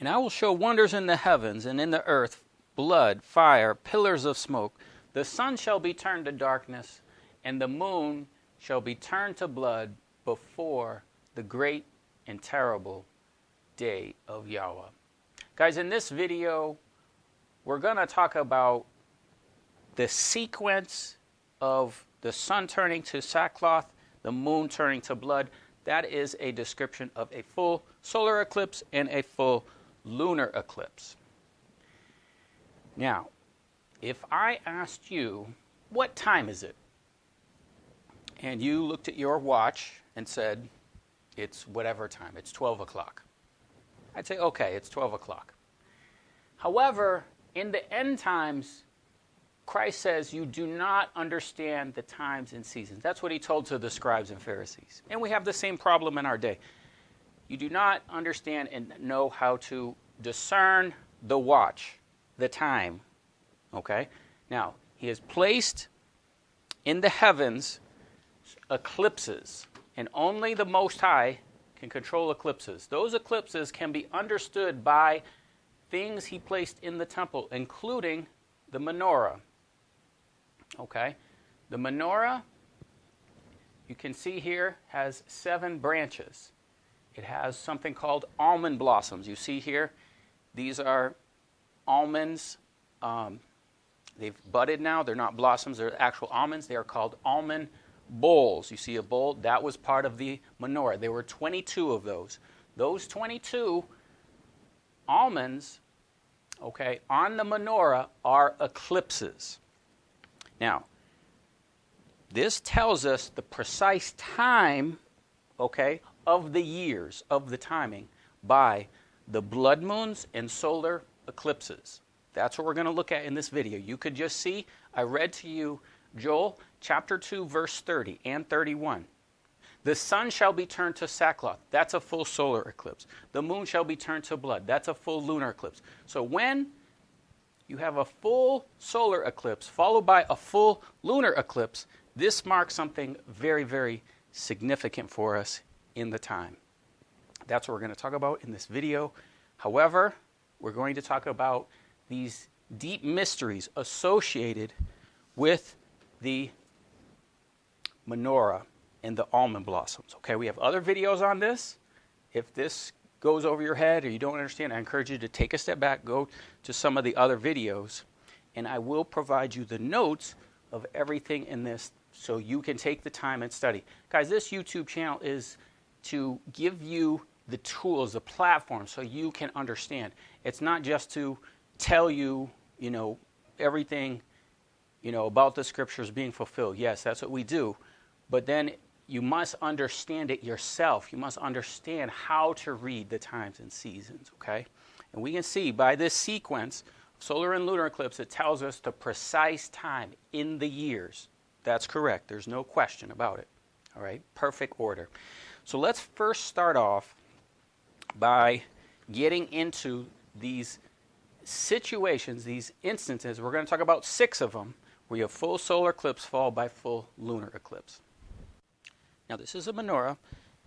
And I will show wonders in the heavens and in the earth, blood, fire, pillars of smoke. The sun shall be turned to darkness, and the moon shall be turned to blood before the great and terrible day of Yahweh. Guys, in this video, we're going to talk about the sequence of the sun turning to sackcloth, the moon turning to blood. That is a description of a full solar eclipse and a full lunar eclipse. Now, if I asked you, what time is it? And you looked at your watch and said, it's whatever time, it's 12 o'clock. I'd say, okay, it's 12 o'clock. However, in the end times, Christ says you do not understand the times and seasons. That's what he told to the scribes and Pharisees. And we have the same problem in our day. You do not understand and know how to discern the watch, the time. Okay? Now, he has placed in the heavens eclipses, and only the Most High can control eclipses. Those eclipses can be understood by things he placed in the temple, including the menorah. Okay? The menorah, you can see here, has 7 branches. It has something called almond blossoms. You see here, these are almonds. They've budded now. They're not blossoms. They're actual almonds. They are called almond bowls. You see a bowl? That was part of the menorah. There were 22 of those. Those 22 almonds, okay, on the menorah are eclipses. Now, this tells us the precise time, okay, of the years, of the timing, by the blood moons and solar eclipses. That's what we're going to look at in this video. You could just see, I read to you Joel chapter 2, verse 30 and 31. The sun shall be turned to sackcloth. That's a full solar eclipse. The moon shall be turned to blood. That's a full lunar eclipse. So when you have a full solar eclipse followed by a full lunar eclipse, this marks something very, very significant for us in the time. That's what we're going to talk about in this video. However, we're going to talk about these deep mysteries associated with the menorah and the almond blossoms. Okay, we have other videos on this. If this goes over your head or you don't understand, I encourage you to take a step back, go to some of the other videos, and I will provide you the notes of everything in this so you can take the time and study. Guys, this YouTube channel is to give you the tools, the platform, so you can understand. It's not just to tell you, everything, about the scriptures being fulfilled. Yes, that's what we do. But then you must understand it yourself. You must understand how to read the times and seasons, okay? And we can see by this sequence, solar and lunar eclipse, it tells us the precise time in the years. That's correct. There's no question about it. All right? Perfect order. So let's first start off by getting into these situations, these instances. We're going to talk about 6 of them where you have full solar eclipse followed by full lunar eclipse. Now this is a menorah,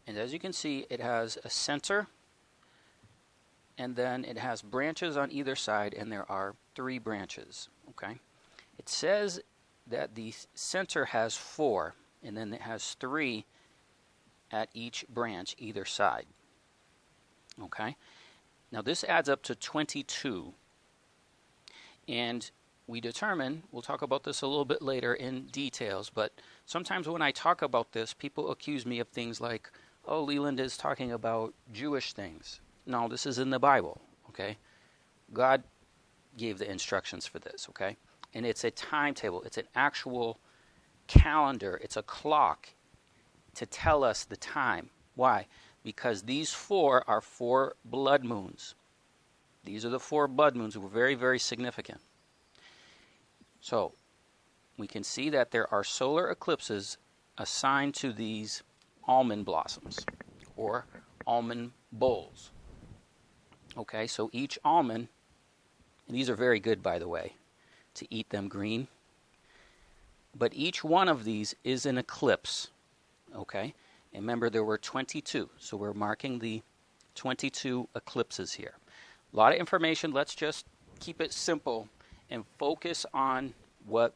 and as you can see, it has a center, and then it has branches on either side, and there are 3 branches. Okay, it says that the center has 4, and then it has 3 at each branch either side. Okay, now this adds up to 22, and we determine, we'll talk about this a little bit later in details, but sometimes when I talk about this, people accuse me of things like, oh, Leland is talking about Jewish things. No, this is in the Bible, okay? God gave the instructions for this, okay? And it's a timetable. It's an actual calendar. It's a clock to tell us the time. Why? Because these 4 are 4 blood moons. These are the 4 blood moons who were very, very significant. So, we can see that there are solar eclipses assigned to these almond blossoms, or almond bowls. Okay, so each almond, and these are very good, by the way, to eat them green, but each one of these is an eclipse. Okay, and remember there were 22, so we're marking the 22 eclipses here. A lot of information. Let's just keep it simple and focus on what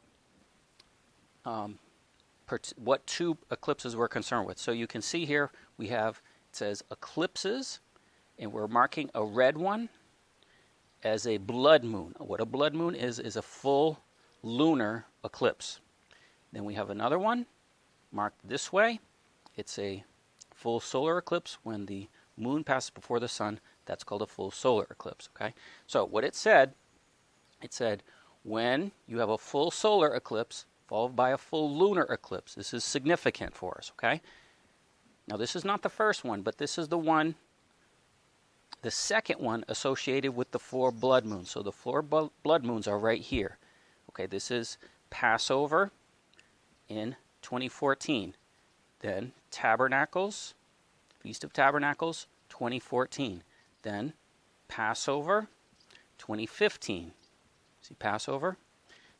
two eclipses we're concerned with. So you can see here we have, it says eclipses, and we're marking a red one as a blood moon. What a blood moon is a full lunar eclipse. Then we have another one marked this way. It's a full solar eclipse when the moon passes before the sun. That's called a full solar eclipse. Okay. So what it said when you have a full solar eclipse followed by a full lunar eclipse. This is significant for us. Okay. Now this is not the first one, but this is the second one associated with the 4 blood moons. So the 4 blood moons are right here. Okay. This is Passover in 2014. Then Tabernacles, Feast of Tabernacles, 2014. Then Passover, 2015. See Passover?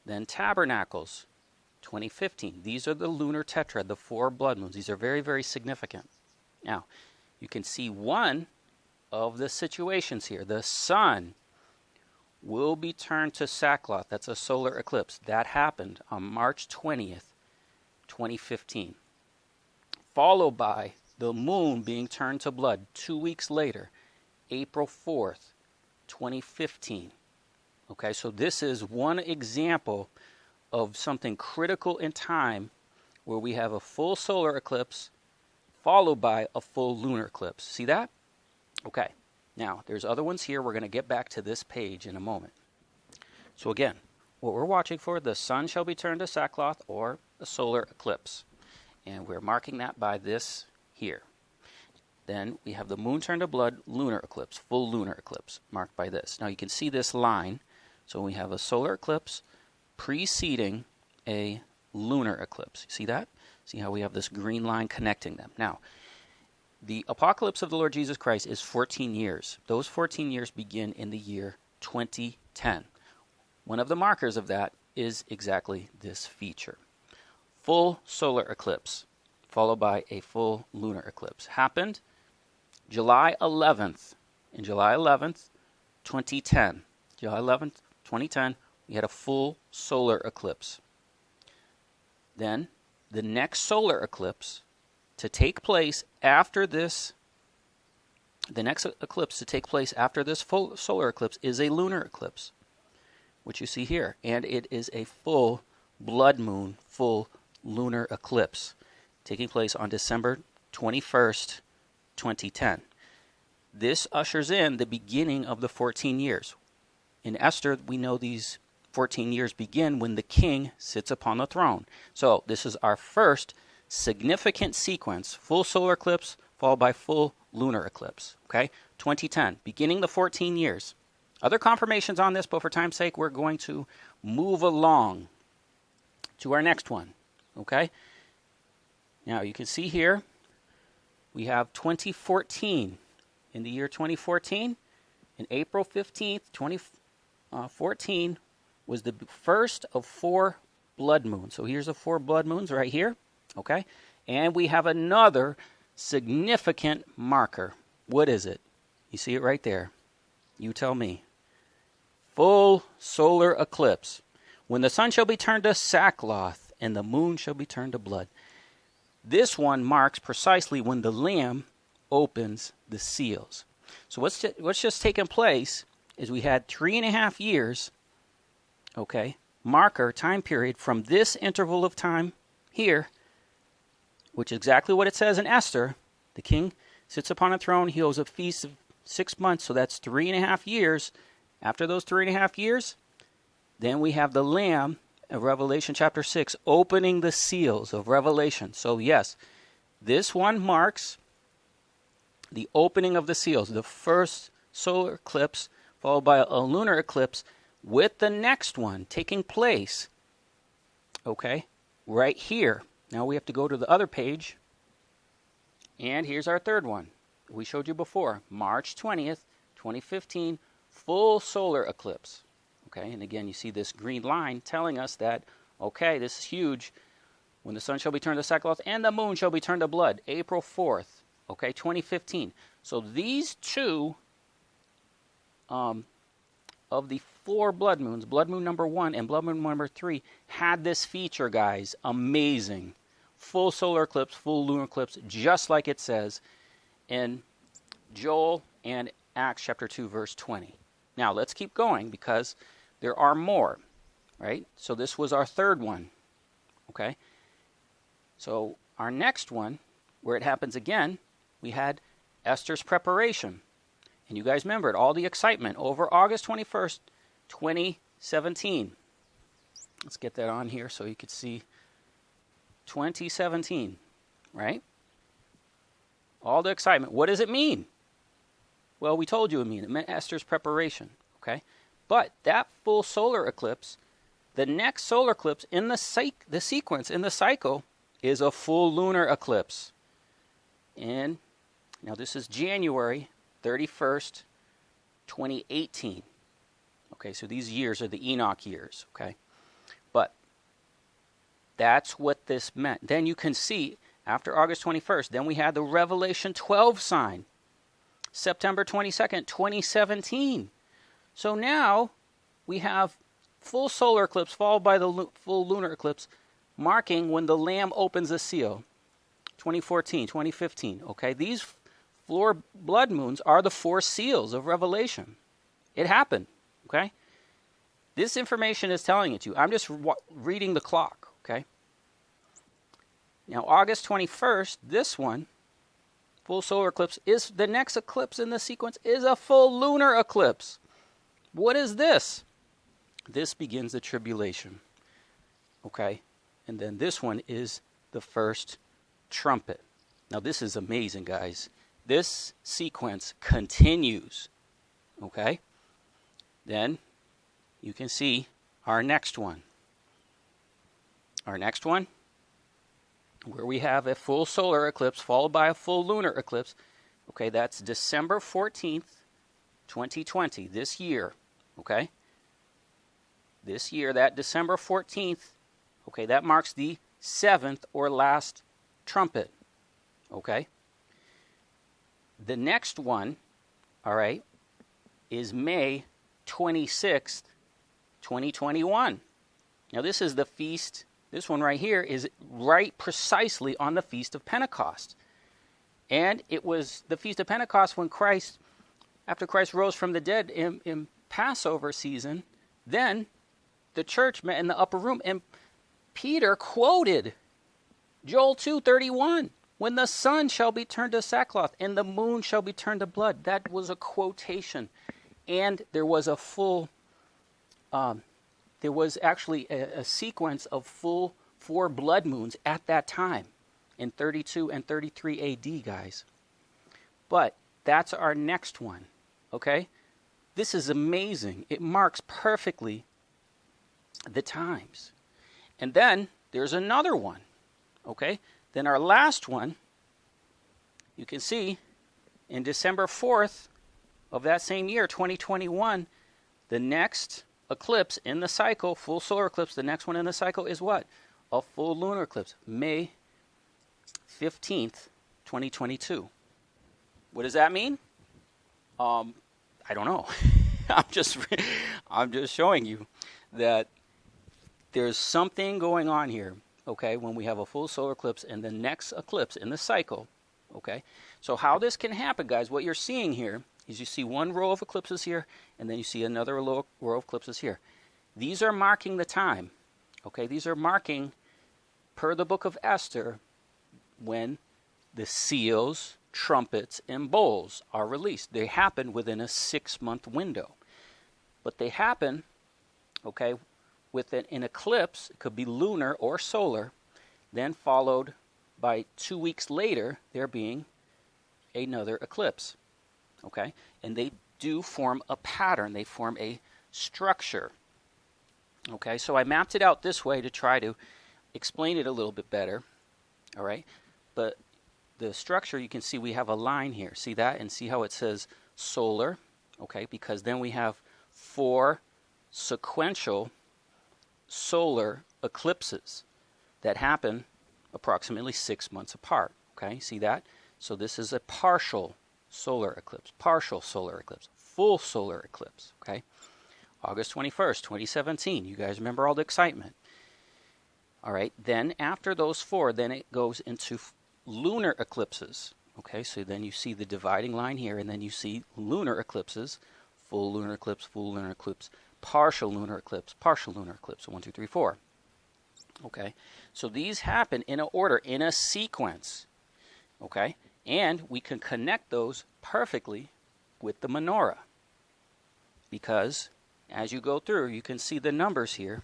Then Tabernacles, 2015. These are the lunar tetrad, the 4 blood moons. These are very, very significant. Now, you can see one of the situations here. The sun will be turned to sackcloth. That's a solar eclipse. That happened on March 20th, 2015. Followed by the moon being turned to blood 2 weeks later, April 4th, 2015. Okay, so this is one example of something critical in time where we have a full solar eclipse followed by a full lunar eclipse. See that? Okay, now there's other ones here. We're going to get back to this page in a moment. So again, what we're watching for, the sun shall be turned to sackcloth or a solar eclipse. And we're marking that by this here. Then we have the moon turned to blood, lunar eclipse, full lunar eclipse, marked by this. Now you can see this line. So we have a solar eclipse preceding a lunar eclipse. You see that? See how we have this green line connecting them. Now, the apocalypse of the Lord Jesus Christ is 14 years. Those 14 years begin in the year 2010. One of the markers of that is exactly this feature. Full solar eclipse followed by a full lunar eclipse. Happened July 11th. In July 11th, 2010. July 11th, 2010, we had a full solar eclipse. Then, the next solar eclipse to take place after this, full solar eclipse is a lunar eclipse, which you see here. And it is a full blood moon, full lunar eclipse, taking place on December 21st, 2010. This ushers in the beginning of the 14 years. In Esther, we know these 14 years begin when the king sits upon the throne. So this is our first significant sequence, full solar eclipse followed by full lunar eclipse. Okay, 2010, beginning the 14 years. Other confirmations on this, but for time's sake, we're going to move along to our next one. Okay, now you can see here we have 2014. In the year 2014, in April 15th, 2014, was the first of 4 blood moons. So here's the 4 blood moons right here. Okay, and we have another significant marker. What is it? You see it right there. You tell me. Full solar eclipse. When the sun shall be turned to sackcloth and the moon shall be turned to blood. This one marks precisely when the Lamb opens the seals. So what's just taken place is we had 3.5 years, okay, marker, time period from this interval of time here, which is exactly what it says in Esther. The king sits upon a throne. He holds a feast of 6 months, so that's 3.5 years. After those 3.5 years, then we have the Lamb of Revelation chapter 6 opening the seals of Revelation. So yes, this one marks the opening of the seals, the first solar eclipse followed by a lunar eclipse, with the next one taking place, okay, right here. Now we have to go to the other page, and here's our third one. We showed you before, March 20th, 2015, full solar eclipse. Okay, and again, you see this green line telling us that, okay, this is huge. When the sun shall be turned to sackcloth and the moon shall be turned to blood, April 4th, okay, 2015. So these two of the 4 blood moons, blood moon number 1 and blood moon number 3, had this feature, guys. Amazing. Full solar eclipse, full lunar eclipse, just like it says in Joel and Acts chapter 2, verse 20. Now, let's keep going because there are more, right? So this was our third one, okay? So our next one, where it happens again, we had Esther's preparation. And you guys remembered all the excitement over August 21st, 2017. Let's get that on here so you could see 2017, right? All the excitement. What does it mean? Well, we told you it meant Esther's preparation, okay? But that full solar eclipse, the next solar eclipse in the sequence, in the cycle, is a full lunar eclipse. And now this is January 31st, 2018. Okay, so these years are the Enoch years, okay? But that's what this meant. Then you can see, after August 21st, then we had the Revelation 12 sign, September 22nd, 2017. So now we have full solar eclipse followed by the full lunar eclipse, marking when the Lamb opens the seal, 2014, 2015, okay? These 4 blood moons are the 4 seals of Revelation. It happened, okay? This information is telling it to you. I'm just reading the clock, okay? Now, August 21st, this one, full solar eclipse, is the next eclipse in the sequence is a full lunar eclipse. What is this? This begins the tribulation, okay? And then this one is the first trumpet. Now, this is amazing, guys. This sequence continues, okay? Then you can see our next one. Our next one, where we have a full solar eclipse followed by a full lunar eclipse. Okay, that's December 14th, 2020, this year, okay? This year, that December 14th, okay, that marks the 7th or last trumpet, okay? The next one, all right, is May 26th, 2021. Now, this is the feast. This one right here is right precisely on the Feast of Pentecost. And it was the Feast of Pentecost when Christ, after Christ rose from the dead in Passover season, then the church met in the upper room, and Peter quoted Joel 2:31, when the sun shall be turned to sackcloth and the moon shall be turned to blood. That was a quotation. And there was a full, there was actually a sequence of full 4 blood moons at that time in 32 and 33 AD, guys. But that's our next one, okay? This is amazing. It marks perfectly the times. And then there's another one, okay? Then our last one, you can see, in December 4th of that same year, 2021, the next eclipse in the cycle, full solar eclipse, the next one in the cycle is what? A full lunar eclipse, May 15th, 2022. What does that mean? I don't know. I'm just showing you that there's something going on here, okay, when we have a full solar eclipse and the next eclipse in the cycle, okay? So how this can happen, guys, what you're seeing here is you see one row of eclipses here, and then you see another row of eclipses here. These are marking the time, okay? These are marking, per the book of Esther, when the seals, trumpets, and bowls are released. They happen within a 6-month window. But they happen, okay, with an eclipse. It could be lunar or solar, then followed by 2 weeks later, there being another eclipse, okay? And they do form a pattern. They form a structure, okay? So I mapped it out this way to try to explain it a little bit better, all right? But the structure, you can see we have a line here. See that? And see how it says solar, okay? Because then we have 4 sequential solar eclipses that happen approximately 6 months apart, okay? See that? So this is a partial solar eclipse, full solar eclipse. Okay, August 21st, 2017. You guys remember all the excitement. All right, then after those 4, then it goes into lunar eclipses. Okay, so then you see the dividing line here, and then you see lunar eclipses, full lunar eclipse, partial lunar eclipse, partial lunar eclipse, 1, 2, 3, 4. Okay, so these happen in an order, in a sequence. Okay, and we can connect those perfectly with the menorah, because as you go through, you can see the numbers here.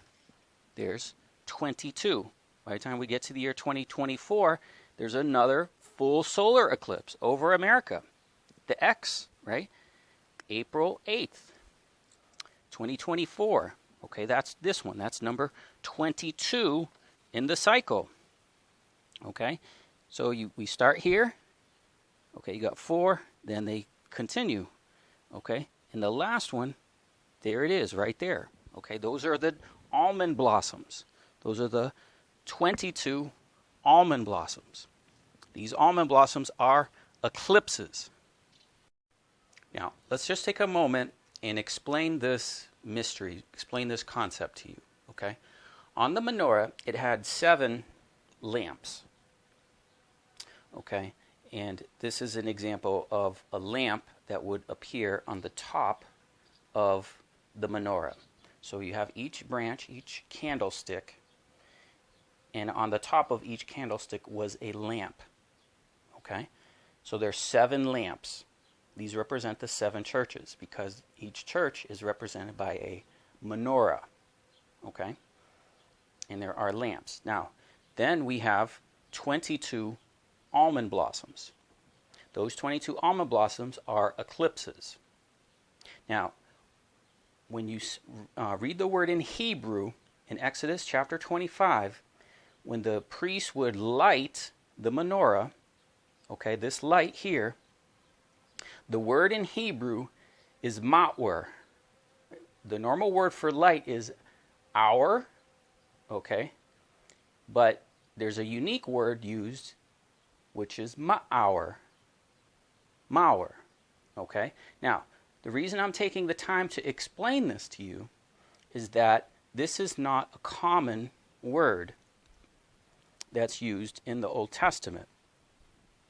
There's 22. By the time we get to the year 2024, there's another full solar eclipse over America. The X, right? April 8th, 2024. Okay, that's this one. That's number 22 in the cycle. Okay, so we start here. Okay, you got 4, then they continue. Okay, and the last one, there it is right there. Okay, those are the almond blossoms. Those are the 22 almond blossoms. These almond blossoms are eclipses. Now, let's just take a moment and explain this mystery, explain this concept to you, okay? On the menorah, it had 7 lamps, okay? And this is an example of a lamp that would appear on the top of the menorah. So you have each branch, each candlestick, and on the top of each candlestick was a lamp, okay? So there's 7 lamps. These represent the 7 churches, because each church is represented by a menorah, okay? And there are lamps. Now, then we have 22 almond blossoms. Those 22 almond blossoms are eclipses. Now, when you read the word in Hebrew in Exodus chapter 25, when the priest would light the menorah, okay, this light here, the word in Hebrew is ma'or. The normal word for light is hour, okay, but there's a unique word used, which is ma'or. Ma'or, okay? Now, the reason I'm taking the time to explain this to you is that this is not a common word that's used in the Old Testament.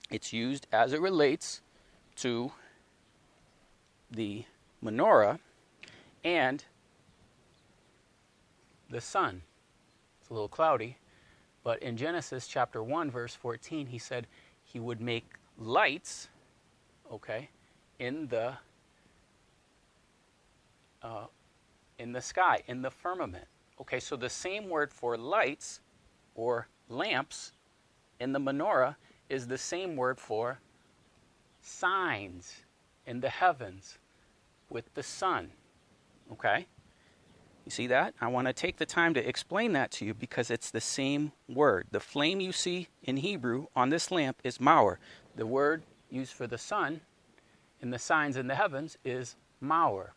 It's used as it relates to the menorah and the sun. It's a little cloudy, but in Genesis chapter 1, verse 14, he said he would make lights, okay, in the sky, in the firmament. Okay, so the same word for lights or lamps in the menorah is the same word for signs in the heavens with the sun. Okay? You see that? I want to take the time to explain that to you because it's the same word. The flame you see in Hebrew on this lamp is ma'or. The word used for the sun in the signs in the heavens is ma'or.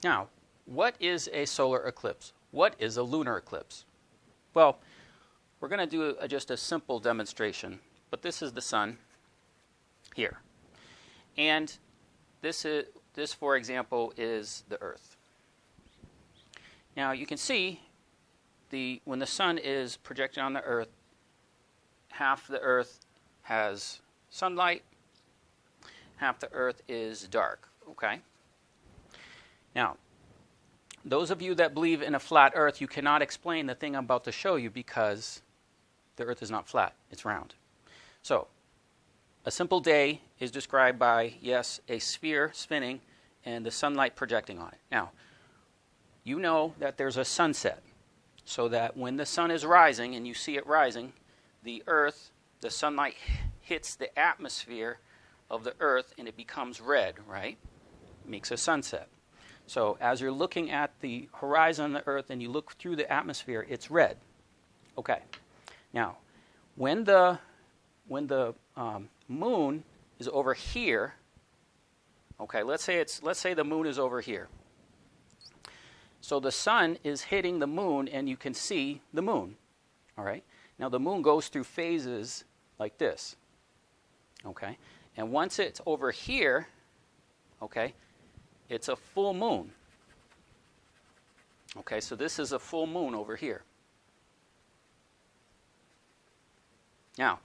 Now, what is a solar eclipse? What is a lunar eclipse? Well, we're going to do just a simple demonstration, but this is the sun here. And this, for example, is the Earth. Now, you can see when the sun is projected on the Earth, half the Earth has sunlight, half the Earth is dark, okay? Now, those of you that believe in a flat Earth, you cannot explain the thing I'm about to show you because the Earth is not flat, it's round. So, a simple day is described by, yes, a sphere spinning and the sunlight projecting on it. Now, you know that there's a sunset, so that when the sun is rising and you see it rising, the Earth, the sunlight hits the atmosphere of the Earth and it becomes red, right? Makes a sunset. So as you're looking at the horizon of the Earth and you look through the atmosphere, it's red. Okay. Now, when the moon is over here, okay, let's say the moon is over here. So the sun is hitting the moon and you can see the moon. All right? Now the moon goes through phases like this. Okay? And once it's over here, okay, it's a full moon. Okay, so this is a full moon over here. Now,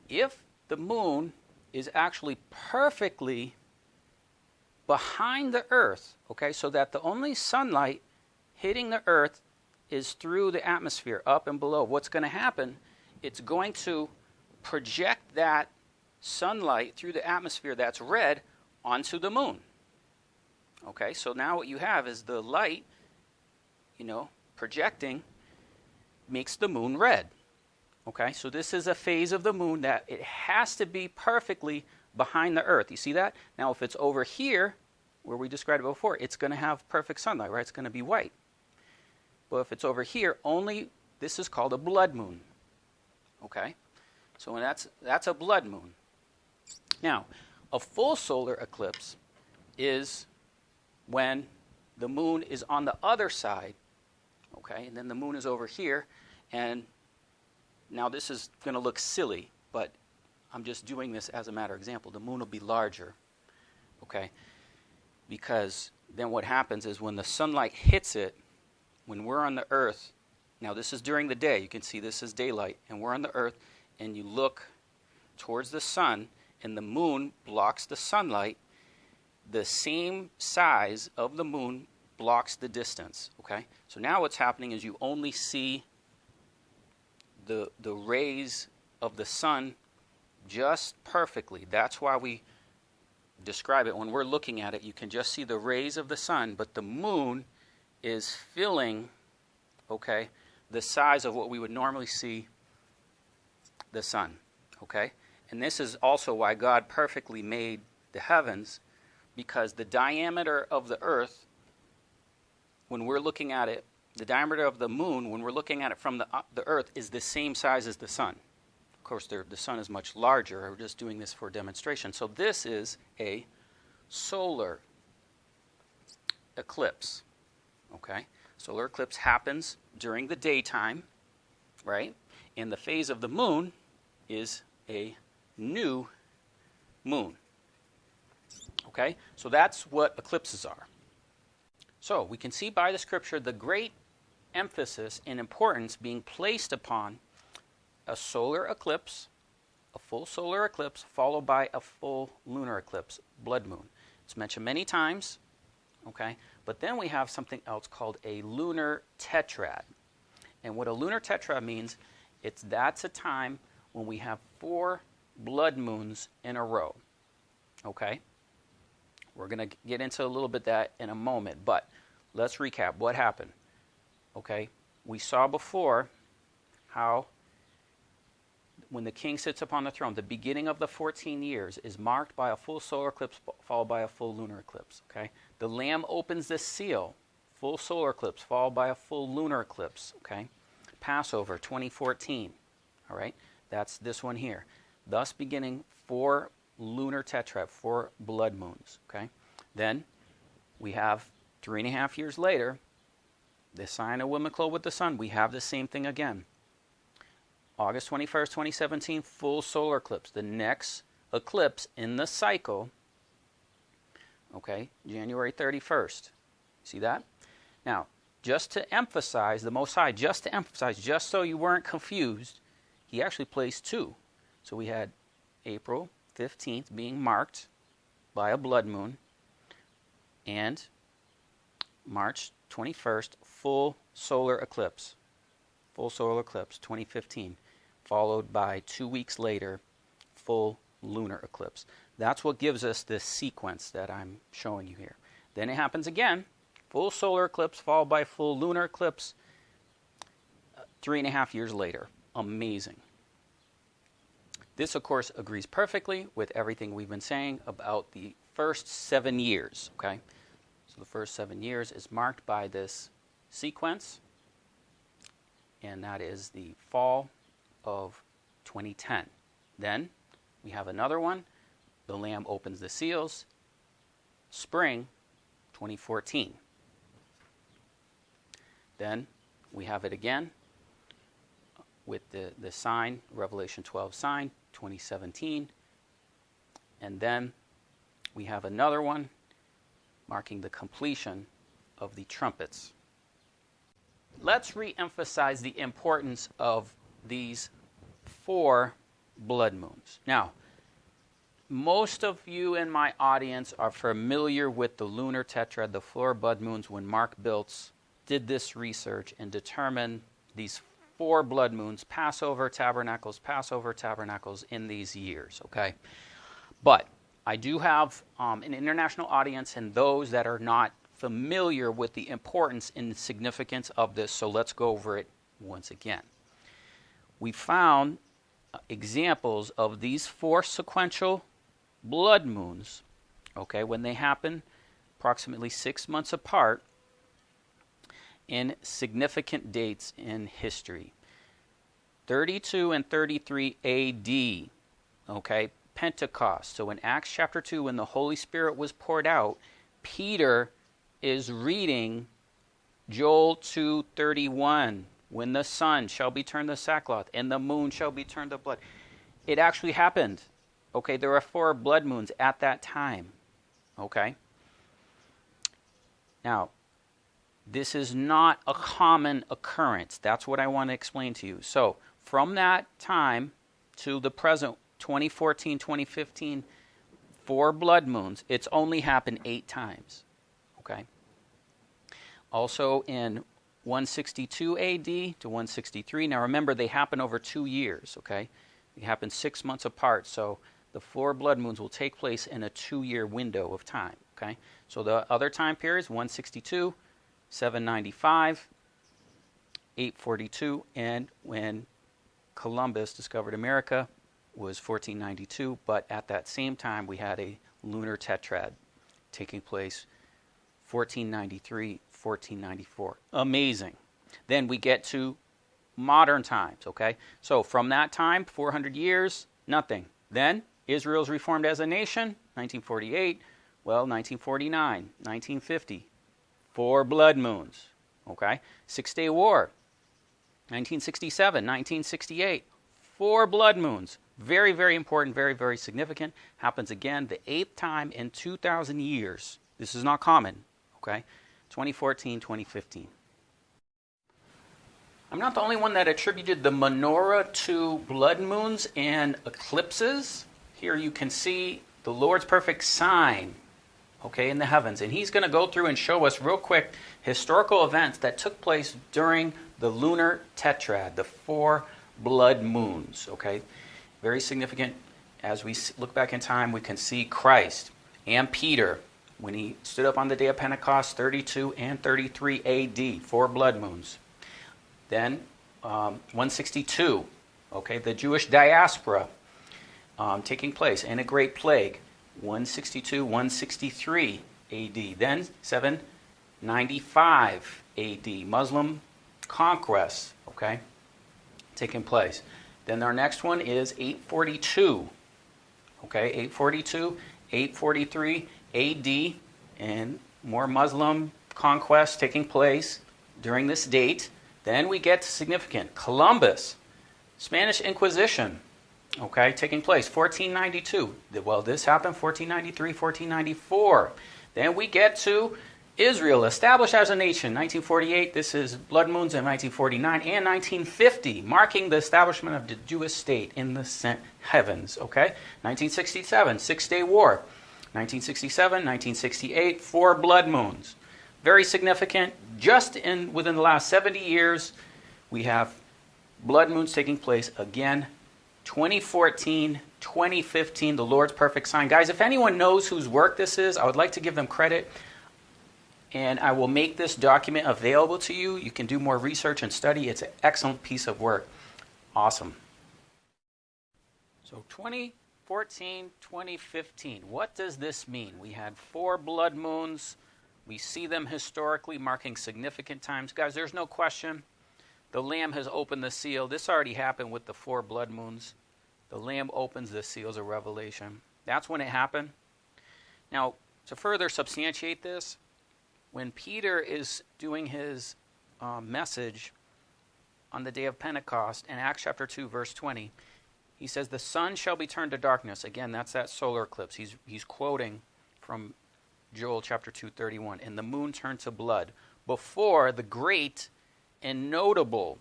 if the moon is actually perfectly behind the Earth, okay, so that the only sunlight hitting the Earth is through the atmosphere, up and below, what's going to happen, it's going to project that sunlight through the atmosphere that's red onto the moon. Okay, so now what you have is the light, projecting makes the moon red. Okay, so this is a phase of the moon that it has to be perfectly behind the Earth. You see that? Now, if it's over here, where we described it before, it's going to have perfect sunlight, right? It's going to be white. But if it's over here, this is called a blood moon. Okay, so that's a blood moon. Now, a full solar eclipse is when the moon is on the other side, okay, and then the moon is over here, and now this is going to look silly, but I'm just doing this as a matter of example. The moon will be larger, okay, because then what happens is when the sunlight hits it, when we're on the Earth, now this is during the day, you can see this is daylight, and we're on the Earth, and you look towards the sun, and the moon blocks the sunlight, the same size of the moon blocks the distance, okay? So now what's happening is you only see the rays of the sun just perfectly. That's why we describe it. When we're looking at it, you can just see the rays of the sun, but the moon is filling, okay, the size of what we would normally see the sun, okay? And this is also why God perfectly made the heavens, because the diameter of the Earth, when we're looking at it, the diameter of the moon, when we're looking at it from the Earth, is the same size as the sun. Of course, the sun is much larger. We're just doing this for demonstration. So this is a solar eclipse. Okay? Solar eclipse happens during the daytime, right? And the phase of the moon is a new moon. Okay? So that's what eclipses are. So we can see by the scripture the great emphasis and importance being placed upon a solar eclipse, a full solar eclipse, followed by a full lunar eclipse, blood moon. It's mentioned many times, okay? But then we have something else called a lunar tetrad. And what a lunar tetrad means, that's a time when we have 4 blood moons in a row, okay? We're going to get into a little bit that in a moment, but let's recap what happened. Okay, we saw before how when the king sits upon the throne, the beginning of the 14 years is marked by a full solar eclipse followed by a full lunar eclipse. Okay, the Lamb opens the seal, full solar eclipse followed by a full lunar eclipse. Okay, Passover 2014. All right, that's this one here. Thus beginning 4 lunar tetrad, 4 blood moons. Okay, then we have 3.5 years later, the sign of woman clothed with the sun. We have the same thing again. August 21st, 2017, full solar eclipse. The next eclipse in the cycle, okay, January 31st. See that? Now, just to emphasize, the Most High, just so you weren't confused, he actually placed 2. So we had April 15th being marked by a blood moon, and March 21st, full solar eclipse. Full solar eclipse, 2015. Followed by 2 weeks later, full lunar eclipse. That's what gives us this sequence that I'm showing you here. Then it happens again. Full solar eclipse followed by full lunar eclipse 3.5 years later. Amazing. This, of course, agrees perfectly with everything we've been saying about the first 7 years. Okay? So the first 7 years is marked by this sequence, and that is the fall of 2010. Then we have another one. The Lamb opens the seals, spring 2014. Then we have it again with the sign, Revelation 12 sign, 2017. And then we have another one marking the completion of the trumpets. Let's re-emphasize the importance of these 4 blood moons. Now, most of you in my audience are familiar with the lunar tetrad, the 4 blood moons, when Mark Biltz did this research and determined these 4 blood moons, Passover tabernacles, in these years, okay? But I do have an international audience and those that are not familiar with the importance and significance of this, so let's go over it once again. We found examples of these 4 sequential blood moons, okay, when they happen approximately 6 months apart in significant dates in history. 32 and 33 AD, okay, Pentecost. So in Acts chapter 2, when the Holy Spirit was poured out, Peter is reading Joel 2:31, when the sun shall be turned to sackcloth and the moon shall be turned to blood. It actually happened. Okay, there are 4 blood moons at that time. Okay? Now, this is not a common occurrence. That's what I want to explain to you. So, from that time to the present, 2014, 2015, 4 blood moons, it's only happened 8 times. Okay? Also in 162 AD to 163. Now remember, they happen over 2 years, okay? They happen 6 months apart, so the 4 blood moons will take place in a 2-year window of time, okay? So the other time periods, 162, 795, 842, and when Columbus discovered America was 1492, but at that same time we had a lunar tetrad taking place 1493, 1494. Amazing. Then we get to modern times, okay? So from that time, 400 years, nothing. Then Israel's reformed as a nation, 1948, well, 1949, 1950, 4 blood moons, okay? 6-Day War, 1967, 1968, 4 blood moons. Very, very important, very, very significant. Happens again the 8th time in 2,000 years. This is not common, okay? 2014, 2015. I'm not the only one that attributed the menorah to blood moons and eclipses. Here you can see the Lord's perfect sign, okay, in the heavens. And he's going to go through and show us real quick historical events that took place during the lunar tetrad, the 4 blood moons, okay? Very significant. As we look back in time, we can see Christ and Peter when he stood up on the day of Pentecost, 32 and 33 AD, 4 blood moons. Then 162, okay, the Jewish diaspora taking place, and a great plague, 162, 163 AD. Then 795 AD, Muslim conquest, okay, taking place. Then our next one is 842, okay, 842, 843 AD, and more Muslim conquest taking place during this date. Then we get to significant Columbus, Spanish Inquisition, okay, taking place 1492. Well, this happened 1493, 1494. Then we get to Israel, established as a nation, 1948. This is blood moons in 1949 and 1950, marking the establishment of the Jewish state in the heavens, okay? 1967, 6-Day War. 1967, 1968, 4 blood moons. Very significant. Just within the last 70 years, we have blood moons taking place again. 2014, 2015, the Lord's perfect sign. Guys, if anyone knows whose work this is, I would like to give them credit. And I will make this document available to you. You can do more research and study. It's an excellent piece of work. Awesome. So 2014, 2015. What does this mean? We had 4 blood moons. We see them historically marking significant times. Guys, there's no question. The Lamb has opened the seal. This already happened with the 4 blood moons. The Lamb opens the seals of Revelation. That's when it happened. Now, to further substantiate this, when Peter is doing his message on the day of Pentecost in Acts chapter 2, verse 20, he says, the sun shall be turned to darkness. Again, that's that solar eclipse. He's quoting from Joel chapter 2:31. And the moon turned to blood before the great and notable.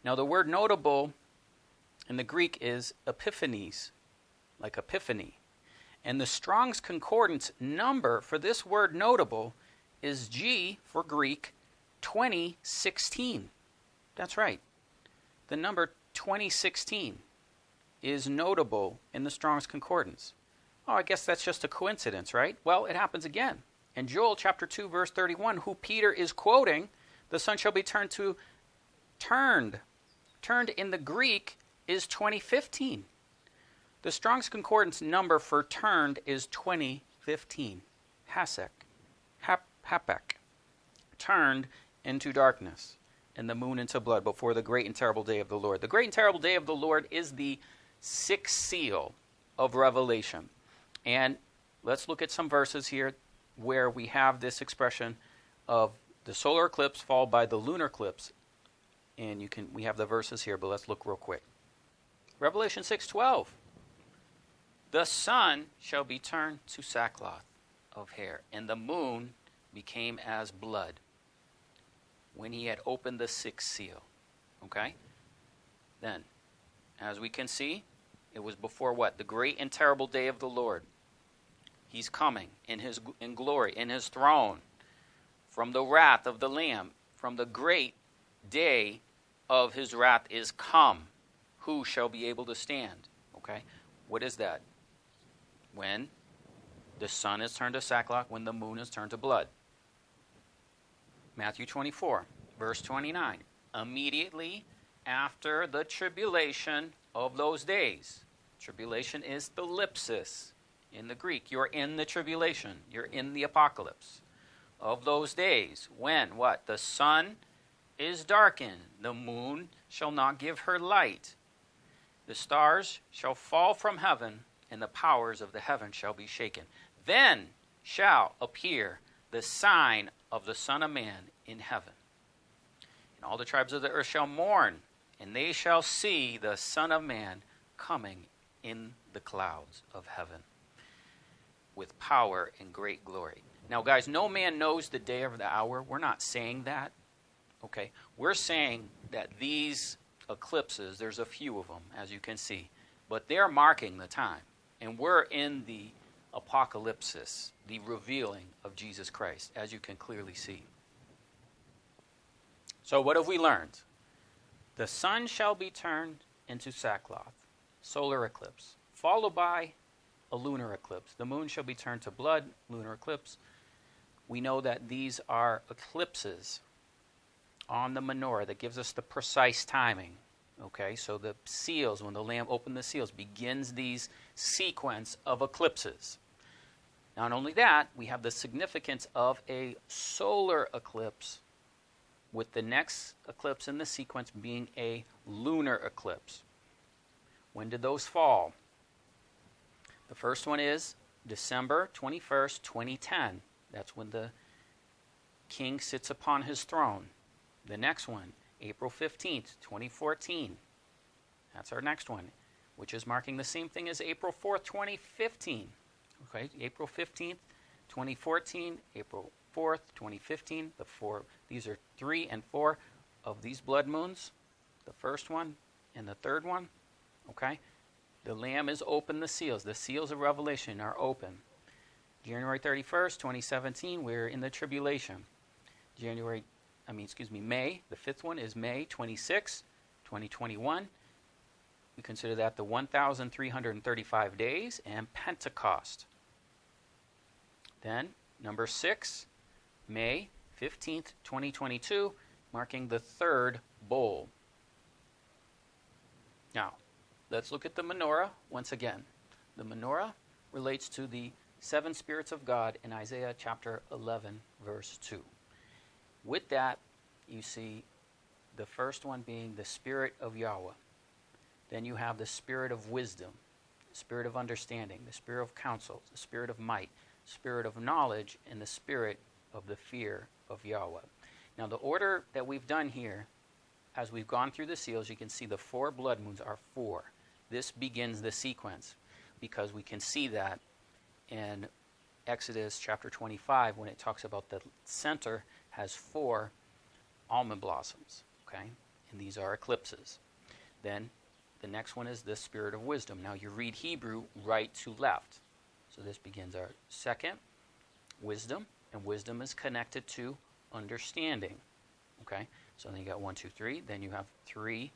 Now the word notable in the Greek is epiphanes, like epiphany. And the Strong's Concordance number for this word notable is G for Greek 2016. That's right. The number 2016 is notable in the Strong's Concordance. Oh, I guess that's just a coincidence, right? Well, it happens again. In Joel chapter 2, verse 31, who Peter is quoting, the sun shall be turned in the Greek is 2015. The Strong's Concordance number for turned is 2015. Hapek. Turned into darkness, and the moon into blood before the great and terrible day of the Lord. The great and terrible day of the Lord is the sixth seal of Revelation. And let's look at some verses here where we have this expression of the solar eclipse followed by the lunar eclipse. And we have the verses here, but let's look real quick. Revelation 6:12. The sun shall be turned to sackcloth of hair, and the moon became as blood when he had opened the sixth seal. Okay? Then, as we can see, it was before what? The great and terrible day of the Lord. He's coming in glory, in his throne, from the wrath of the Lamb, from the great day of his wrath is come. Who shall be able to stand? Okay? What is that? When the sun is turned to sackcloth, when the moon is turned to blood. Matthew 24, verse 29. Immediately after the tribulation of those days. Tribulation is the ellipsis in the Greek. You're in the tribulation. You're in the apocalypse of those days. When what? The sun is darkened. The moon shall not give her light. The stars shall fall from heaven, and the powers of the heaven shall be shaken. Then shall appear the sign of the Son of Man in heaven. And all the tribes of the earth shall mourn, and they shall see the Son of Man coming in the clouds of heaven with power and great glory. Now, guys, no man knows the day or the hour. We're not saying that. Okay? We're saying that these eclipses, there's a few of them, as you can see, but they're marking the time. And we're in the apocalypsis, the revealing of Jesus Christ, as you can clearly see. So what have we learned? The sun shall be turned into sackcloth, solar eclipse, followed by a lunar eclipse. The moon shall be turned to blood, lunar eclipse. We know that these are eclipses on the menorah that gives us the precise timing. Okay, so the seals, when the Lamb opened the seals, begins these sequence of eclipses. Not only that, we have the significance of a solar eclipse, with the next eclipse in the sequence being a lunar eclipse. When did those fall? The first one is December 21st, 2010. That's when the king sits upon his throne. The next one, April 15th, 2014. That's our next one, which is marking the same thing as April 4th, 2015. Okay, April 15th, 2014, April 4th, 2015. These are 3 and 4 of these blood moons. The first one and the third one. Okay, the Lamb is open the seals. The seals of Revelation are open. January 31st, 2017, we're in the tribulation. May, the fifth one is May 26, 2021. We consider that the 1,335 days and Pentecost. Then, number 6, May 15th, 2022, marking the third bowl. Now, let's look at the menorah once again. The menorah relates to the 7 spirits of God in Isaiah chapter 11, verse 2. With that, you see the first one being the Spirit of Yahweh. Then you have the Spirit of wisdom, the Spirit of understanding, the Spirit of counsel, the Spirit of might, Spirit of knowledge, and the Spirit of the fear of Yahweh. Now the order that we've done here, as we've gone through the seals, you can see the 4 blood moons are 4. This begins the sequence because we can see that in Exodus chapter 25 when it talks about the center has 4 almond blossoms, okay? And these are eclipses. Then the next one is the spirit of wisdom. Now you read Hebrew right to left. So this begins our second, wisdom, and wisdom is connected to understanding, okay? So then you got 1, 2, 3. Then you have 3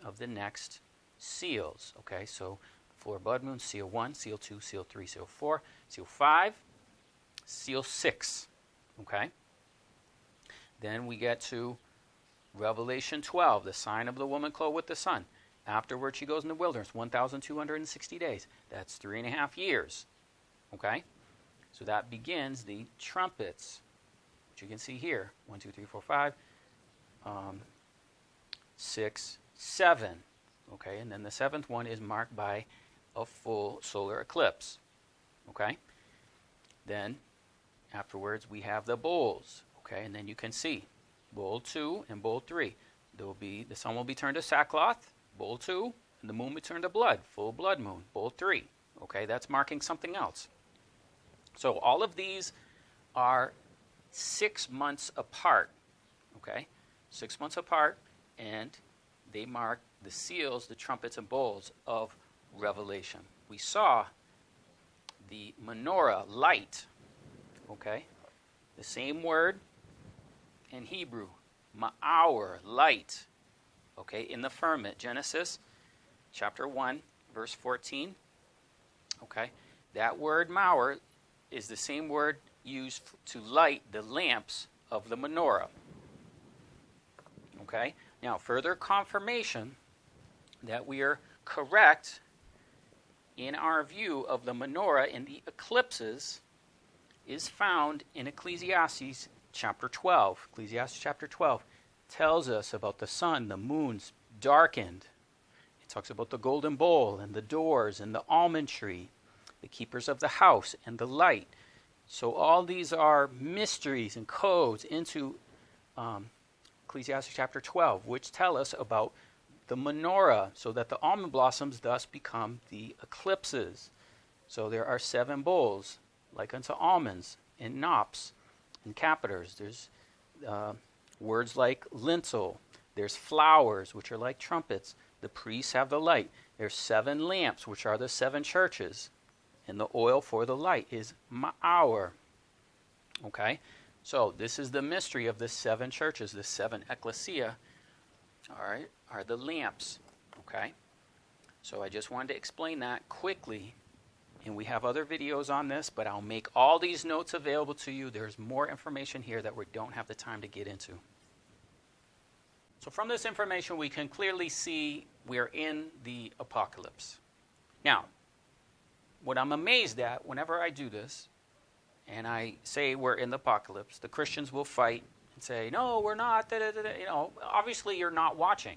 of the next seals, okay? So 4 blood moons, seal 1, seal 2, seal 3, seal 4, seal 5, seal 6, okay? Then we get to Revelation 12, the sign of the woman clothed with the sun. Afterward, she goes in the wilderness, 1,260 days. That's 3.5 years, okay? So that begins the trumpets, which you can see here, 1, 2, 3, 4, 5, 6, 7, okay? And then the 7th one is marked by a full solar eclipse, okay? Then afterwards we have the bowls, okay? And then you can see bowl 2 and bowl 3. The sun will be turned to sackcloth, bowl 2, and the moon will be turned to blood, full blood moon, bowl 3, okay? That's marking something else. So all of these are 6 months apart, okay? 6 months apart, and they mark the seals, the trumpets, and bowls of Revelation. We saw the menorah, light, okay? The same word in Hebrew, ma'or, light, okay, in the firmament. Genesis chapter 1, verse 14, okay? That word ma'or is the same word used to light the lamps of the menorah, okay? Now, further confirmation that we are correct in our view of the menorah in the eclipses is found in Ecclesiastes chapter 12. Ecclesiastes chapter 12 tells us about the sun, the moon's darkened. It talks about the golden bowl and the doors and the almond tree, the keepers of the house and the light. So all these are mysteries and codes into Ecclesiastes chapter 12, which tell us about the menorah, so that the almond blossoms thus become the eclipses. So there are 7 bowls, like unto almonds, and knops, and capiters. There's words like lintel. There's flowers, which are like trumpets. The priests have the light. There's 7 lamps, which are the 7 churches. And the oil for the light is ma'or. Okay? So this is the mystery of the 7 churches, the 7 ecclesia, all right, are the lamps, okay? So I just wanted to explain that quickly, and we have other videos on this, but I'll make all these notes available to you. There's more information here that we don't have the time to get into. So from this information, we can clearly see we're in the apocalypse. Now, what I'm amazed at, whenever I do this, and I say we're in the apocalypse, the Christians will fight and say, no, we're not, da, da, da, da. You know, obviously you're not watching.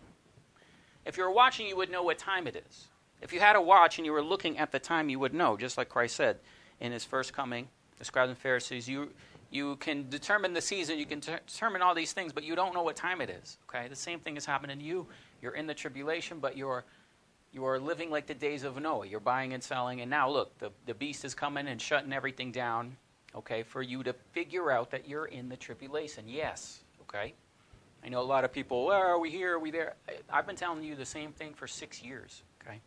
If you were watching, you would know what time it is. If you had a watch and you were looking at the time, you would know, just like Christ said in his first coming, the scribes and Pharisees, you can determine the season, you can determine all these things, but you don't know what time it is. Okay, the same thing is happening to you. You're in the tribulation, but you are living like the days of Noah. You're buying and selling, and now look, the beast is coming and shutting everything down, okay, for you to figure out that you're in the tribulation. Yes, okay? I know a lot of people, well, are we here, are we there? I've been telling you the same thing for 6 years, okay?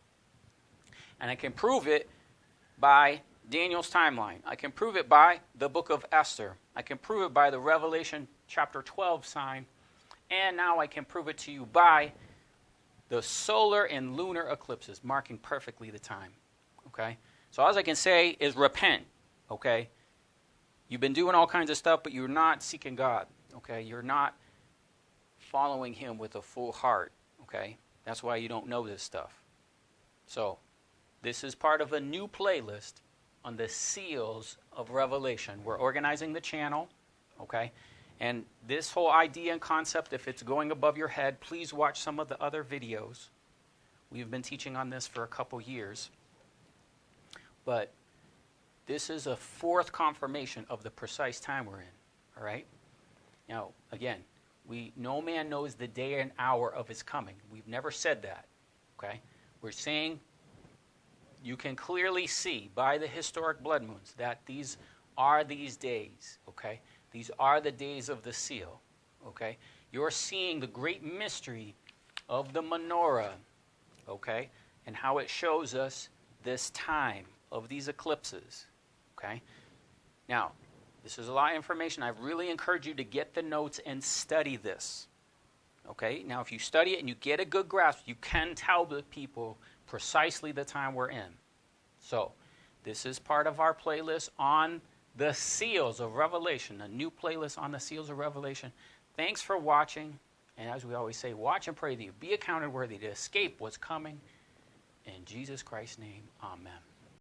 And I can prove it by Daniel's timeline. I can prove it by the book of Esther. I can prove it by the Revelation chapter 12 sign. And now I can prove it to you by the solar and lunar eclipses, marking perfectly the time, okay? So all I can say is repent, okay? You've been doing all kinds of stuff, but you're not seeking God, okay? You're not following him with a full heart, okay? That's why you don't know this stuff. So this is part of a new playlist on the seals of Revelation. We're organizing the channel, okay? And this whole idea and concept, if it's going above your head, please watch some of the other videos. We've been teaching on this for a couple years. But this is a 4th confirmation of the precise time we're in, all right? Now, again, no man knows the day and hour of his coming. We've never said that, okay? We're saying you can clearly see by the historic blood moons that these are these days, okay? These are the days of the seal, okay? You're seeing the great mystery of the menorah, okay? And how it shows us this time of these eclipses, okay? Now, this is a lot of information. I really encourage you to get the notes and study this, okay? Now, if you study it and you get a good grasp, you can tell the people precisely the time we're in. So, this is part of our playlist on the seals of Revelation, a new playlist on the seals of Revelation. Thanks for watching, and as we always say, watch and pray that you be accounted worthy to escape what's coming. In Jesus Christ's name, amen.